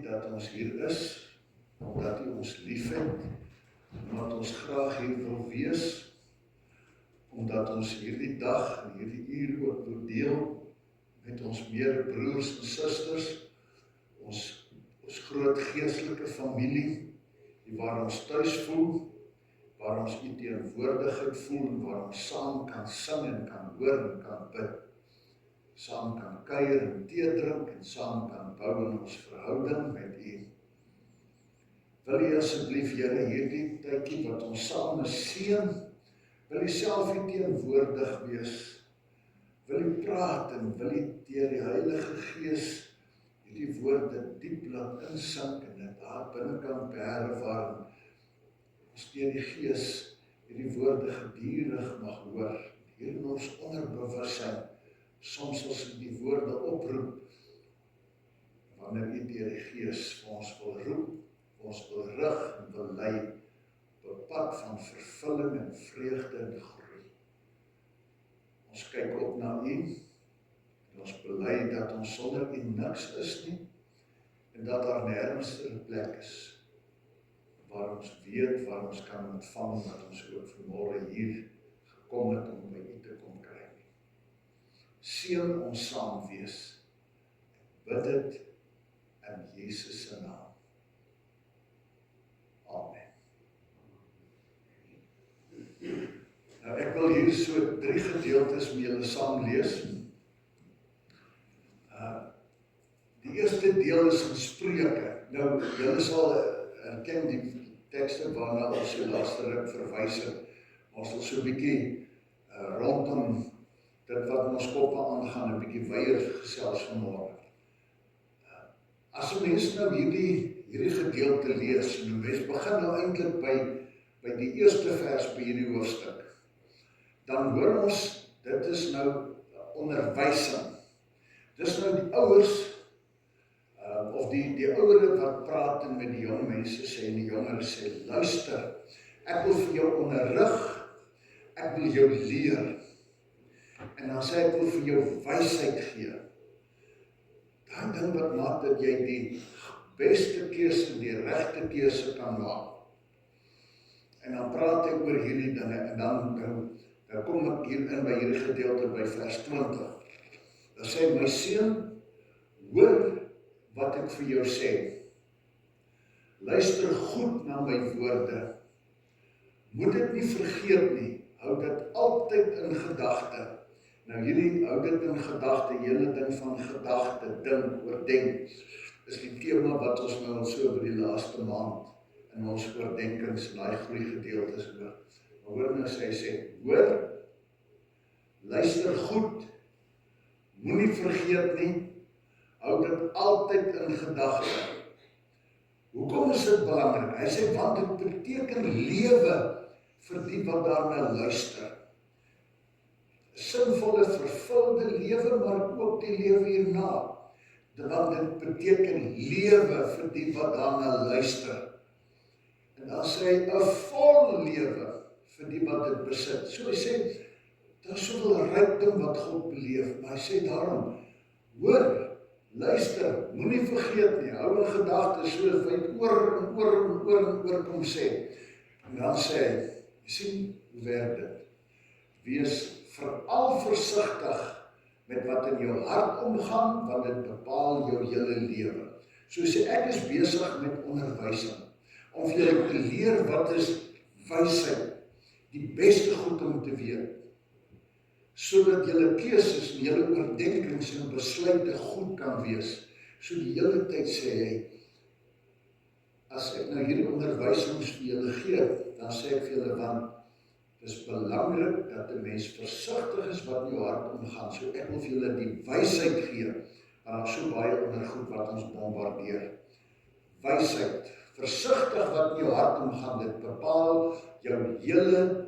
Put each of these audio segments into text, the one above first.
dat ons hier is, omdat U ons liefhet, omdat ons graag hier wil wees, omdat ons hierdie dag en hierdie uur ook wil deel met ons medebroers en susters, ons groot geestelike familie, waar ons tuis voel, waar ons U teenwoordigheid voel, en waar ons saam kan sing en kan hoor en kan bid, saam kan kuier en tee drink en saam kan bou in ons verhouding met U. Wil U asseblief, Here, hierdie tydjie wat ons saam is seën, wil U self hier teenwoordig wees, wil U praat en wil U deur die Heilige Gees hierdie woorde diep laat insink en dit daar binnekant beheer waar ons deur die Gees hierdie woorde gedurig mag hoor, hier in ons onderbewussyn. Soms as U die woorde oproep, wanneer U deur die Gees vir ons wil roep, ons wil rig en wil lei op 'n pad van vervulling en vreugde en groei. Ons kyk op na U en ons bely dat ons sonder U niks is nie en dat daar nêrens 'n plek is waar ons weet, waar ons kan ontvang wat ons ook vanmôre hier gekom het om by U te kom kry. Seën ons saam wees. Bid dit in Jesus se naam. Amen. Nou ek wil hier so 3 gedeeltes met julle saam lees. Die eerste deel is in Spreuke. Nou, julle sal herken die tekste waarna ons die laaste ruk verwys het. Ons sal so 'n bietjie rondom dit wat in ons koppe aangaan, 'n bietjie weier gesels vanmôre. As 'n mens nou hierdie gedeelte lees, en 'n mens begin nou eintlik by die eerste vers by hierdie hoofstuk, dan hoor ons, dit is nou onderwysing. Dis nou die ouers, of die ouere wat praat en met die jong mense sê, en die jongere sê, luister, ek wil vir jou onderrig, ek wil jou leer, en dan sê ek wil vir jou wysheid gee. Daai ding wat maak dat jy die beste keuse, die regte keuse kan maak. En dan praat ek oor hierdie dinge, en dan kom ek hier in by hierdie gedeelte by vers 20. Dan sê my seun, hoor wat ek vir jou sê. Luister goed na my woorde. Moet dit nie vergeet nie, hou dit altyd in gedagte. Nou hierdie hou dit in gedagte, hele ding van gedagte, dink, oordenk, is die tema wat ons nou so oor die laaste maand in ons oordenkings en daai groei gedeeltes oor. Maar hoor nou sê, hoor, luister goed, moenie vergeet nie, hou dit altyd in gedagte. Hoekom is dit belangrik? Hy sê, want dit beteken lewe vir die wat daarna luister. Sinvolle, vervulde lewe, maar ook die lewe hierna. Want dit beteken lewe vir die wat daarna luister. En dan sê hy, 'n vol lewe vir die wat dit besit. So hy sê, daar is soveel rykdom wat God beleef, maar hy sê daarom, hoor, luister, moenie vergeet nie, hou in gedagte, so hy oor en oor kom sê. En dan sê hy, jy sien, hoe werk dit? Wees veral versigtig met wat in jou hart omgaan, want dit bepaal jou hele lewe. So sê ek is besig met onderwysing, om vir julle te leer wat is wysheid, die beste goed om te weet, sodat julle keuses en julle oordenkings en besluite goed kan wees. So die hele tyd sê hy, as ek nou hierdie onderwysings vir julle gee, dan sê ek vir julle, want het is belangrik dat 'n mens versigtig is wat in jou hart omgaan. So ek wil vir julle die wysheid gee, want daar is so baie ondergoed wat ons bombardeer. Wysheid, versigtig wat in jou hart omgaan, dit bepaal jou hele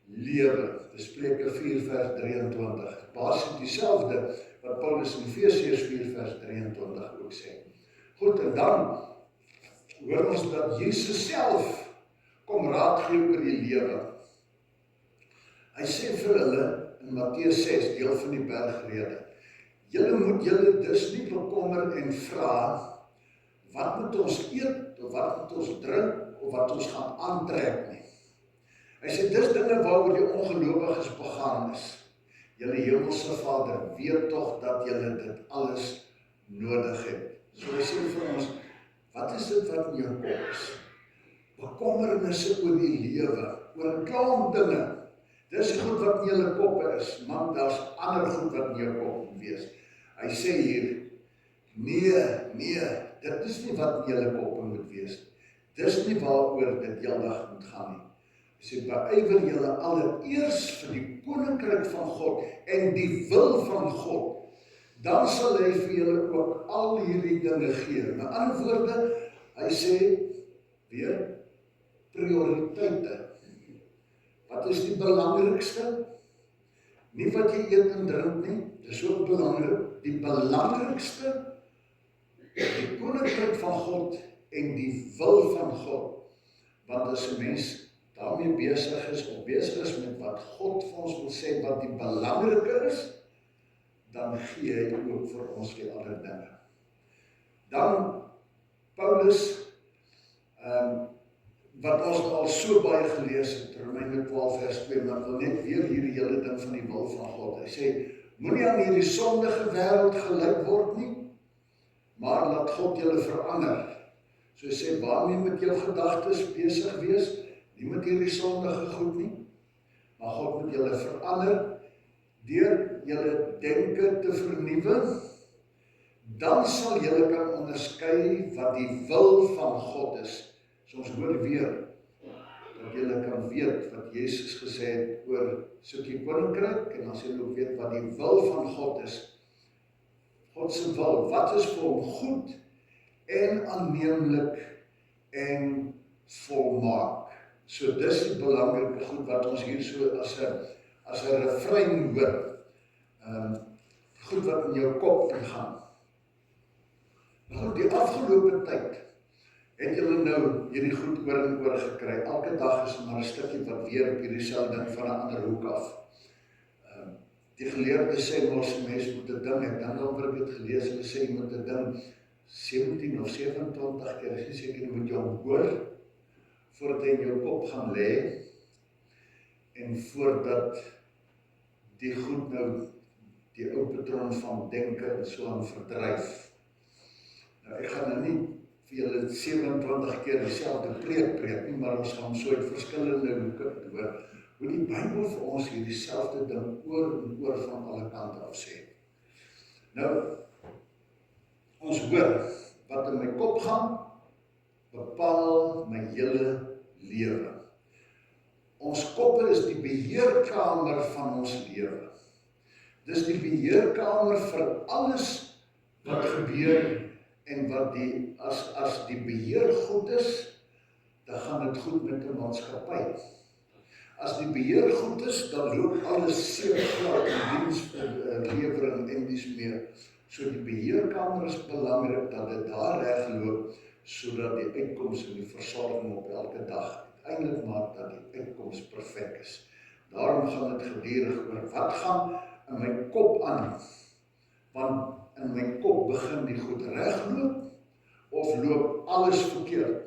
lewe. Spreuke 4 vers 23. Basies dieselfde wat Paulus in Efesiërs 4 vers 23 ook sê. Goed, en dan hoor ons dat Jesus self kom raad gee oor die lewe. Hy sê vir hulle in Matteus 6, deel van die bergrede, julle moet julle dus nie bekommer en vra, wat moet ons eet, of wat moet ons drink, of wat ons gaan aantrek nie. Hy sê, dis dinge waaroor die ongelowiges begaan is. Julle hemelse Vader weet tog dat julle dit alles nodig het. So hy sê vir ons, wat is dit wat in jou kop is? Bekommernisse oor die lewe, oor 'n klomp dinge. Dis goed wat in julle koppe is, maar daar's ander goed wat in jou kop moet wees. Hy sê hier, nee, dit is nie wat in julle koppe moet wees. Dis nie waaroor dit heeldag moet gaan nie. Hy sê, beywer julle allereers vir die koninkryk van God en die wil van God. Dan sal hy vir julle ook al hierdie dinge gee. Met ander woorde, hy sê weer prioriteite. Wat is die belangrikste? Nie wat jy eet en drink nie, dis ook belangrik. Die belangrikste, die koninkryk van God en die wil van God. Want as 'n mens daarmee besig is met wat God vir ons wil sê, wat die belangrike is, dan gee hy ook vir ons die ander dinge. Dan Paulus, wat ons al so baie gelees het, Romeine 12 vers 2, maar wil net weer hierdie hele ding van die wil van God. Hy sê, moenie aan hierdie sondige wêreld gelyk word nie, maar laat God julle verander. So hy sê, waarmee moet jou gedagtes besig wees? Nie met hierdie sondige goed nie, maar God moet julle verander, deur julle denke te vernuwe, dan sal julle kan onderskei wat die wil van God is. So ons hoor weer, dat julle kan weet wat Jesus gesê het oor soek die koninkryk, en dan sê julle ook weet wat die wil van God is. God se wil, wat is vir hom goed en aanneemlik en volmaak. So dis die belangrike goed wat ons hier so as 'n refrein hoor. Goed wat in jou kop ingaan. Nou, die afgelope tyd het julle nou hierdie goed oor en oor gekry. Elke dag is maar 'n stukkie wat weer op hierdie selfde ding van 'n ander hoek af. Die geleerdes sê mos mense moet 'n ding, ek dan oor ek het gelees, hulle sê jy moet 'n ding 17 of 27 keer, as jy seker jy moet jou hoor, voordat hy in jou kop gaan lê, en voordat die goed nou die ou patroon van denke en so aan verdryf. Nou, ek gaan nou nie vir julle 27 keer dieselfde preek nie, maar ons gaan so uit verskillende hoeke hoor, hoe die Bybel vir ons hierdie selfde ding oor en oor van alle kante af sê. Nou, ons hoor, wat in my kop gaan, bepaal my hele lewe. Ons koppe is die beheerkamer van ons lewe. Dis die beheerkamer vir alles wat gebeur en wat as die beheer goed is, dan gaan dit goed met 'n maatskappy. As die beheer goed is, dan loop alles seerglad in dienslewering en dies meer. So die beheerkamer is belangrik dat dit daar reg loop, sodat die uitkoms en die versorging op elke dag uiteindelik maak dat die uitkoms perfek is. Daarom gaan dit gedurig oor wat gaan in my kop aan, want in my kop begin die goed regloop, of loop alles verkeerd.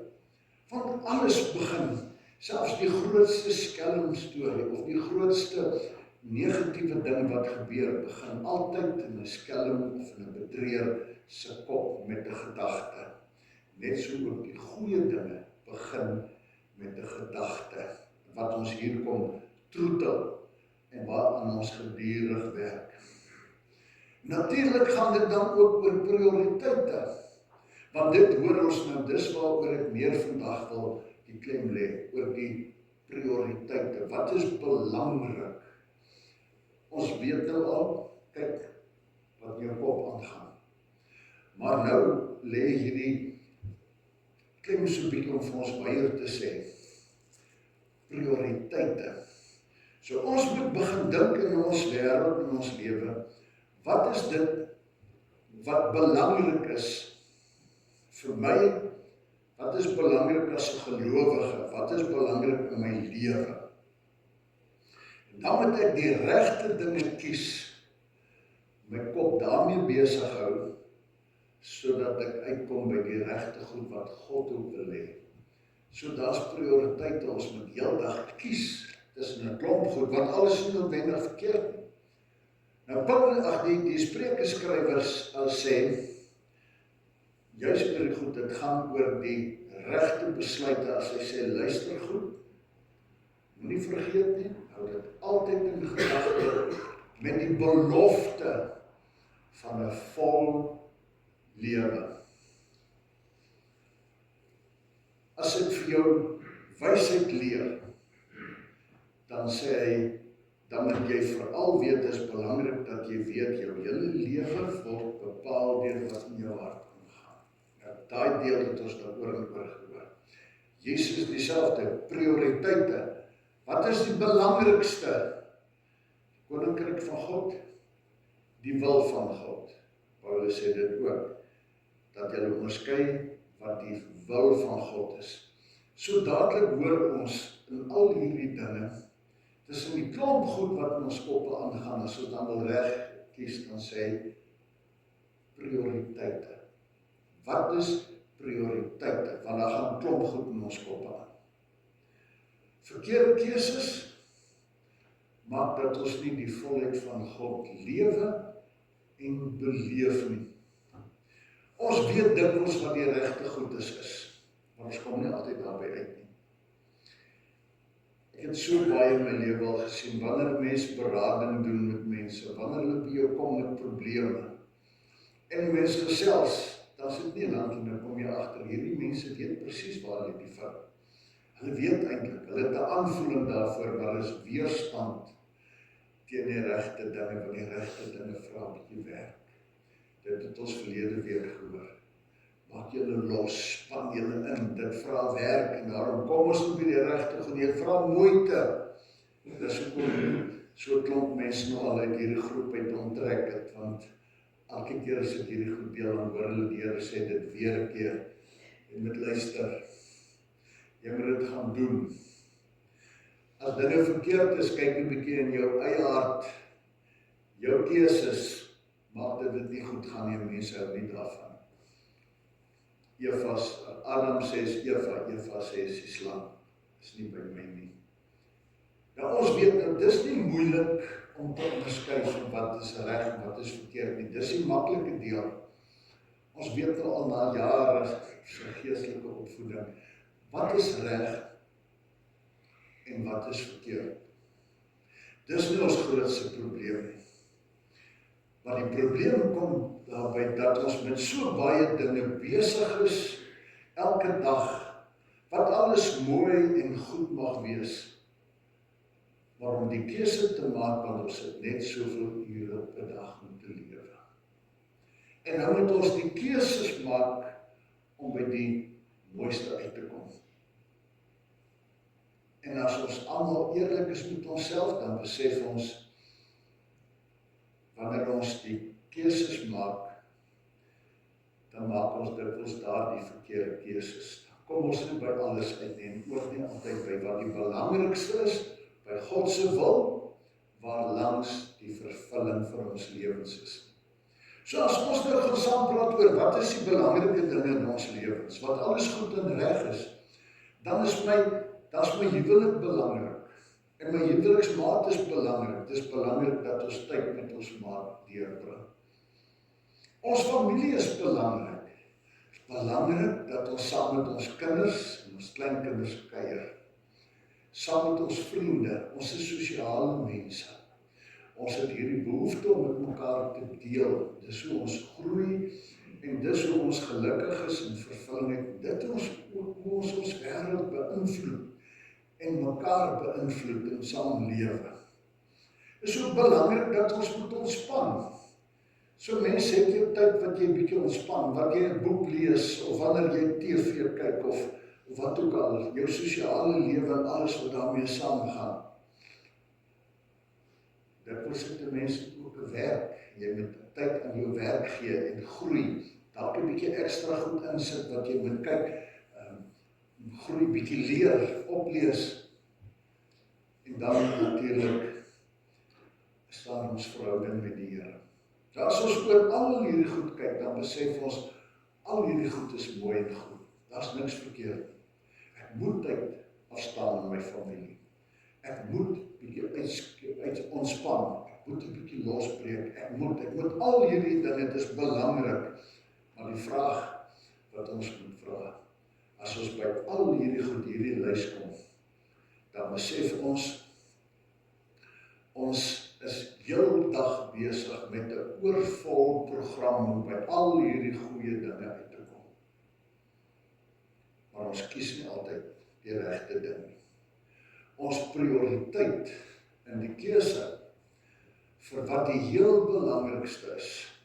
Want alles begin, selfs die grootste skelmstorie, of die grootste negatiewe ding wat gebeur, begin altyd in 'n skelm of in 'n bedrieër se kop met 'n gedagte. Net so ook die goeie dinge begin met 'n gedagte, wat ons hier kom troetel, en waaraan ons gedurig werk. Natuurlik gaan dit dan ook oor prioriteite, want dit hoor ons nou, dis waaroor ek meer vandag wil die klem lê, oor die prioriteite, wat is belangrik? Ons weet nou al, kyk, wat in jou kop aangaan. Maar nou lê hierdie klem so bietjie om vir ons baie te sê, prioriteite. So ons moet begin dink in ons wêreld, in ons lewe, wat is dit wat belangrik is vir my? Wat is belangrik as 'n gelowige? Wat is belangrik in my lewe? En dan moet ek die regte dinge kies, my kop daarmee besig hou, sodat ek uitkom by die regte goed wat God ook wil hê. So daar's prioriteite, ons moet heeldag kies tussen 'n klomp goed, wat alles nie noodwendig verkeerd nie. Nou die Spreuke-skrywers sê, juis oor die goed, dit gaan oor die regte besluite, as hy sê, luister goed, moenie vergeet nie, hou dit altyd in gedagte, met die belofte van 'n vol lewe. As ek vir jou wysheid leer, dan sê hy, dan moet jy veral weet, is belangrik dat jy weet, jou hele lewe word bepaal deur wat in jou hart omgaan. Nou, daai deel het ons dan oor en oor gehoor. Jesus dieselfde, prioriteite. Wat is die belangrikste? Koninkryk van God, die wil van God. Paulus sê dit ook, dat jy onderskei wat die wil van God is. So dadelik hoor ons in al hierdie dinge, tussen die klomp goed wat in ons koppe aangaan, as ons dan wil reg kies, dan sê hy prioriteite. Wat is prioriteite? Want daar gaan klomp goed in ons koppe aan. Verkeerde keuses maak dat ons nie die volheid van God lewe en beleef nie. Ons weet dikwels wat die regte goedes is, maar ons kom nie altyd daarby uit nie. Ek het so baie in my lewe al gesien, wanneer mense berading doen met mense, wanneer hulle by jou kom met probleme, en die mense gesels, dan is dit nie lank en dan kom jy agter, hierdie mense weet presies waar hulle die fout. Hulle weet eintlik, hulle het 'n aanvoeling daarvoor, maar hulle is weerstand teen die regte dinge, want die regte dinge vra 'n bietjie werk. Dit het ons verlede week gehoor. Maak julle los, span julle in, dit vra werk, en daarom kom ons nie by die regte goed, dit vra moeite. Dis hoekom so klomp mense nou al uit hierdie groep uit onttrek het, want elke keer as ek hierdie goed deel, dan hoor hulle die Here sê dit weer 'n keer, en moet luister, jy moet dit gaan doen. As dinge verkeerd is, kyk 'n bietjie in jou eie hart, jou keuses, maak dit nie goed gaan nie, mense hou nie daarvan. Adam sê Eva sê die slang, is nie by my nie. Nou ons weet nou, dis nie moeilik om te onderskei van wat is reg en wat is verkeerd nie, dis die maklike deel. Ons weet nou al na jare se geestelike opvoeding, wat is reg en wat is verkeerd. Dis nie ons grootste probleem nie. Maar die probleem kom daarby dat ons met so baie dinge besig is, elke dag, wat alles mooi en goed mag wees, maar om die keuse te maak, want ons het net soveel ure op 'n dag om te lewe. En nou moet ons die keuses maak om by die mooiste uit te kom. En as ons almal eerlik is met onsself, dan besef ons, wanneer ons die keuses maak, dan maak ons dikwels daardie verkeerde keuses. Dan kom ons nie by alles uit en ook nie altyd by wat die belangrikste is, by God se wil, waar langs die vervulling vir ons lewens is. So as ons nou gaan saam praat oor wat is die belangrike dinge in ons lewens, wat alles goed en reg is, dan is my huwelik belangrik. En my huweliksmaat is belangrik. Dit is belangrik dat ons tyd met ons maat deurbring. Ons familie is belangrik. Dit is belangrik dat ons saam met ons kinders en ons kleinkinders kuier. Saam met ons vriende, ons is sosiale mense. Ons het hierdie behoefte om met mekaar te deel. Dis hoe ons groei en dis hoe ons gelukkig is en vervulling het. Dit hoe ons wêreld beïnvloed en mekaar beïnvloed in saamlewe. Dit is ook belangrik dat ons moet ontspan. So mense het jou tyd wat jy 'n bietjie ontspan, wat jy 'n boek lees, of wanneer jy TV kyk, of wat ook al, jou sosiale lewe en alles wat daarmee saamgaan. Dit sit mense ook 'n werk. Jy moet tyd aan jou werk gee en groei. Dalk 'n bietjie ekstra goed insit wat jy moet kyk, groei, bietjie leer, oplees. En dan natuurlik staan ons verhouding met die Here. As ons oor al hierdie goed kyk, dan besef ons, al hierdie goed is mooi en goed. Daar's niks verkeerd nie. Ek moet tyd afstaan in my familie. Ek moet bietjie uit ontspan. Ek moet 'n bietjie losbreek. Ek moet al hierdie dinge, dit is belangrik. Maar die vraag wat ons moet vra, as ons by al hierdie goed, hierdie lys kom, dan besef ons is heeldag besig met 'n oorvol program om by al hierdie goeie dinge uit te kom. Maar ons kies nie altyd die regte ding nie. Ons prioriteit in die keuse vir wat die heel belangrikste is,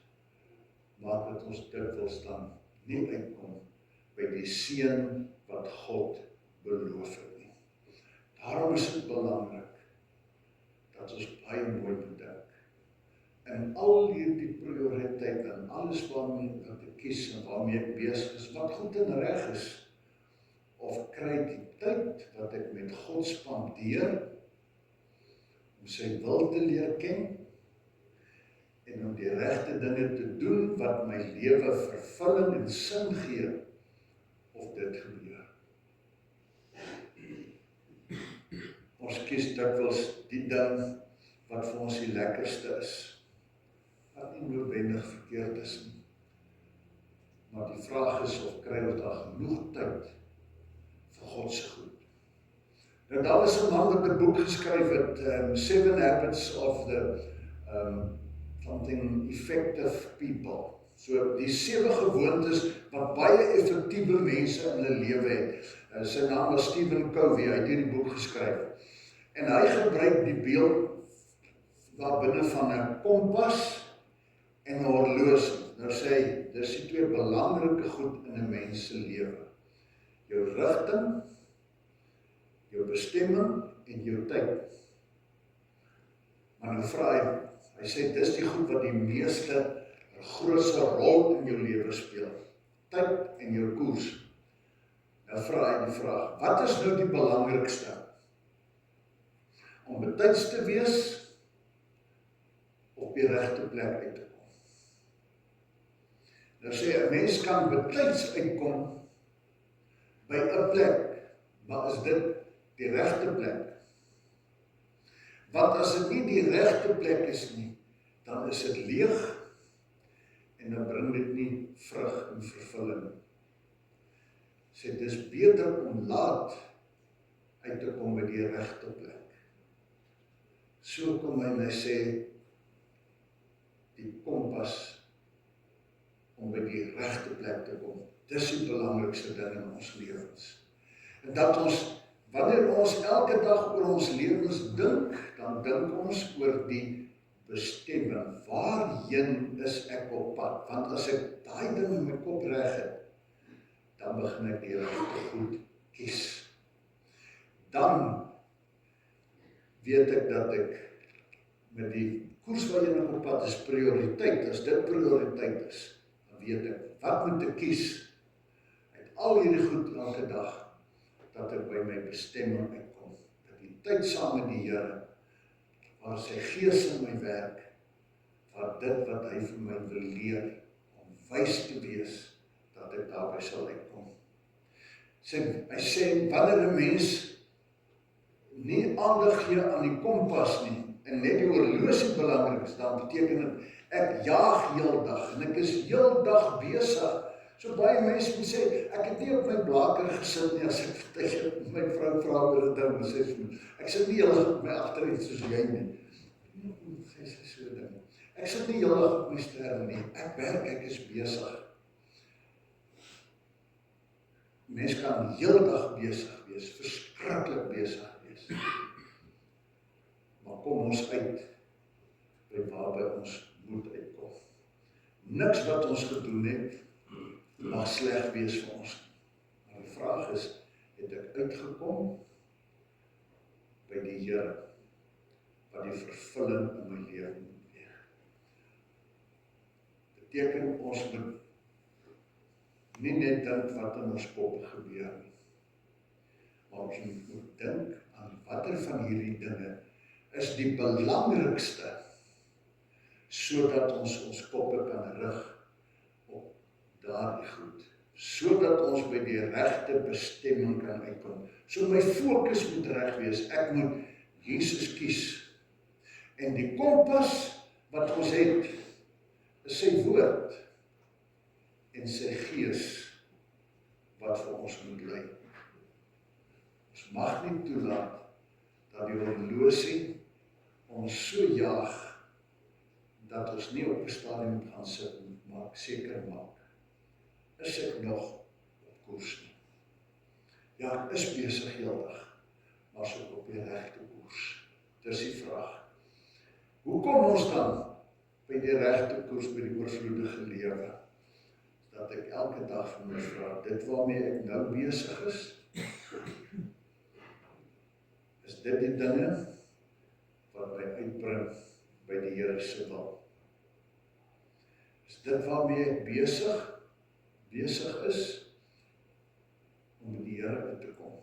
maak dat ons dikwels dan nie uitkom by die seën wat God beloof het nie. Daarom is dit belangrik dat ons baie mooi bedink. En al hierdie prioriteit en alles waarmee ek kies en waarmee ek besig is, wat goed en reg is, of kry die tyd wat ek met God spandeer om sy wil te leer ken en om die regte dinge te doen wat my lewe vervulling en sin gee, of dit gebeur. Ons kies dikwels die ding wat vir ons die lekkerste is, wat nie noodwendig verkeerd is nie. Maar die vraag is of kry ons daar genoeg tyd vir God se goed. Nou daar was 'n man wat 'n boek geskryf het, 7 Habits of the something effective people. So die 7 gewoontes wat baie effektiewe mense in hulle lewe het. Sy naam was Stephen Covey, hy het hierdie boek geskryf. En hy gebruik die beeld daar binne van 'n kompas en 'n horlosie. Nou sê hy, dis die 2 belangrike goed in 'n mens se lewe. Jou rigting, jou bestemming en jou tyd. Maar nou vra hy sê, dis die goed wat die meeste grootste rol in jou lewe speel. Tyd en jou koers. Nou vra hy die vraag, wat is nou die belangrikste? Om betyds te wees, op die regte plek uit te kom. Nou sê, 'n mens kan betyds uitkom by 'n plek, maar is dit die regte plek? Want as dit nie die regte plek is nie, dan is dit leeg en dan bring dit nie vrug en vervulling. Sê, dis beter om laat uit te kom by die regte plek. So kom hy en hy sê, die kompas om by die regte plek te kom. Dis die belangrikste ding in ons lewens. En dat ons, wanneer ons elke dag oor ons lewens dink, dan dink ons oor die bestemming. Waarheen is ek op pad? Want as ek daai ding in my kop reg het, dan begin ek die regte goed kies. Dan weet ek dat ek met die koers waarheen ek op pad is prioriteit. As dit prioriteit is, dan weet ek, wat moet ek kies? Uit al hierdie goed elke dag, dat ek by my bestemming uitkom. Dat die tyd saam met die Here, waar sy Gees in my werk, waar dit wat hy vir my wil leer, om wys te wees, dat ek daarby sal uitkom. Hy sê, wanneer 'n mens nie aandag gee aan die kompas nie, en net die horlosie belangrik is, dan beteken dit, ek jaag heeldag, en ek is heeldag besig. So baie mense moet sê, ek het nie op my blaker gesit nie, as ek vertel, my vrou vra oor 'n ding, sê sy, ek sit nie heeldag op my agteruit soos jy nie. Sê sy so ding. Ek sit nie heeldag op my sterwe nie, ek werk, ek is besig. Mens kan heeldag besig wees, verskriklik besig wees. Maar kom ons uit by waarby ons moet uitkom. Niks wat ons gedoen het, mag sleg wees vir ons. Maar die vraag is, het ek uitgekom by die Here, wat die vervulling in my lewe moet wees? Beteken ons moet nie net dink wat in ons kop gebeur nie, maar ons moet dink aan watter van hierdie dinge is die belangrikste sodat ons koppe kan rig op daardie goed, sodat ons by die regte bestemming kan uitkom. So my fokus moet reg wees, ek moet Jesus kies. En die kompas wat ons het, is sy woord en sy gees wat vir ons moet lei. Ons mag nie toelaat dat die horlosie ons so jaag dat ons nie op 'n stadium gaan sit en seker maak. Is ek nog op koers nie? Ja, ek is besig heeldag, maar is ek op die regte koers? Dis die vraag. Hoe kom ons dan by die regte koers, by die oorvloedige lewe? Dat ek elke dag van my vra, dit waarmee ek nou besig is dit die dinge wat my uitbring by die Here se wil? Is dit waarmee ek besig is om met die Here uit te kom?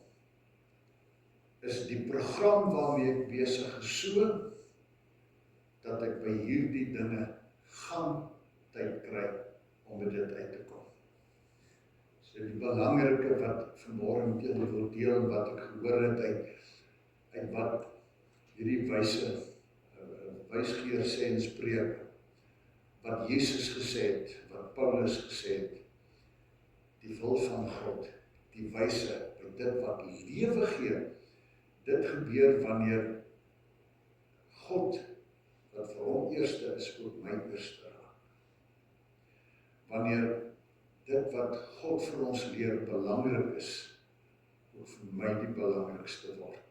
Is die program waarmee ek besig is so dat ek by hierdie dinge gaan tyd kry om met dit uit te kom? So die belangrike wat vanmôre met julle wil deel en wat ek gehoor het uit wat hierdie wysgeer sê en spreek, wat Jesus gesê het, wat Paulus gesê het, die wil van God, die wyse, by dit wat lewe gee, dit gebeur wanneer God, wat vir hom eerste is, ook my eerste raak. Wanneer dit wat God vir ons leer belangrik is, ook vir my die belangrikste word.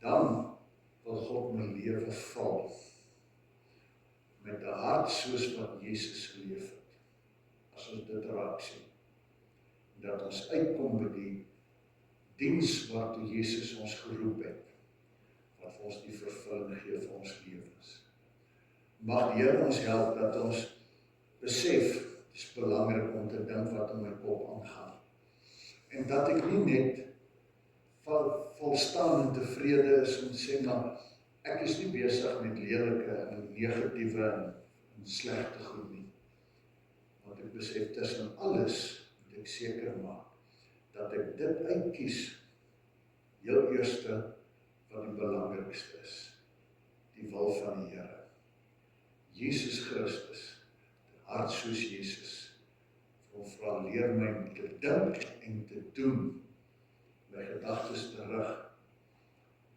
Dan wil God my lewe val, met 'n hart soos wat Jesus geleef het, as ons dit raak sien. Dat ons uitkom by die diens waartoe Jesus ons geroep het, wat vir ons die vervulling gee vir ons lewens. Mag die Here ons help dat ons besef, het is belangrik om te dink wat in my kop aangaan. En dat ek nie net volstaan en tevrede is om te sê, maar ek is nie besig met lelike en negatiewe en slegte goed nie. Want ek besef tussen alles moet ek seker maak dat ek dit uitkies, heel eerste wat die belangrikste is, die wil van die Here. Jesus Christus, die hart soos Jesus, vir hom vra, leer my om te dink en te doen, my gedagtes terug,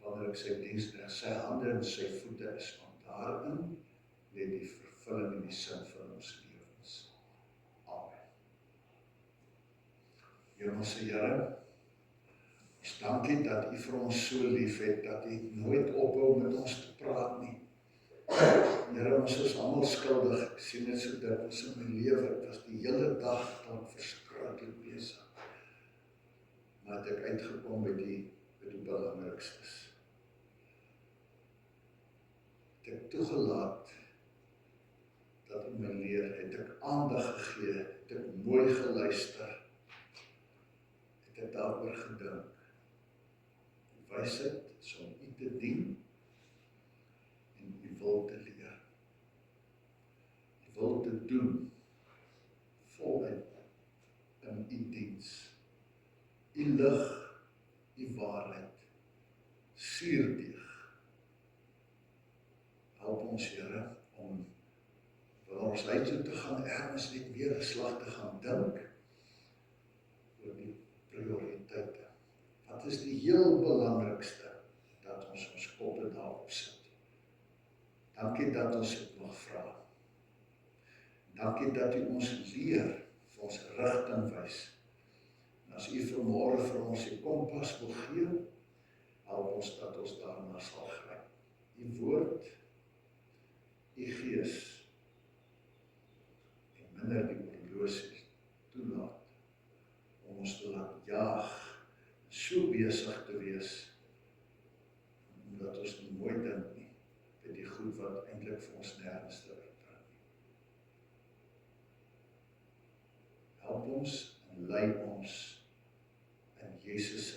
wanneer ek sy diensknegt, sy hande en sy voete is, want daarin lê die vervulling en die sin van ons lewens. Amen. Hemelse Here, ons dankie dat U vir ons so lief het, dat U nooit ophou met ons te praat nie. Here, ons is almal skuldig, ek sien dit so dikwels in my lewe, ek was die hele dag dan verskriklik besig, maar het ek uitgekom by die belangrikstes. Het ek toegelaat dat U my leer, het ek aandag gegee, het ek mooi geluister, het ek daaroor gedink. Die wysheid is om U te dien en U wil te leer. U wil te doen, voluit in U diens. U lig, U waarheid, suurdeeg. Help ons, Here, om wil ons huis toe te gaan, ergens net weer 'n slag te gaan dink oor die prioriteite. Wat is die heel belangrikste, dat ons ons koppe daarop sit. Dankie dat ons dit mag vra. Dankie dat U ons leer, vir ons rigting wys. En as U vanmôre vir ons die kompas wil gee, help ons dat ons daarna sal gryp. U woord, U gees, en minder die horlosie toelaat, om ons te laat jaag, so besig te wees, omdat ons nie mooi dink nie, by die goed wat eintlik vir ons nergens te uitbring nie. Help ons en lei ons in Jesus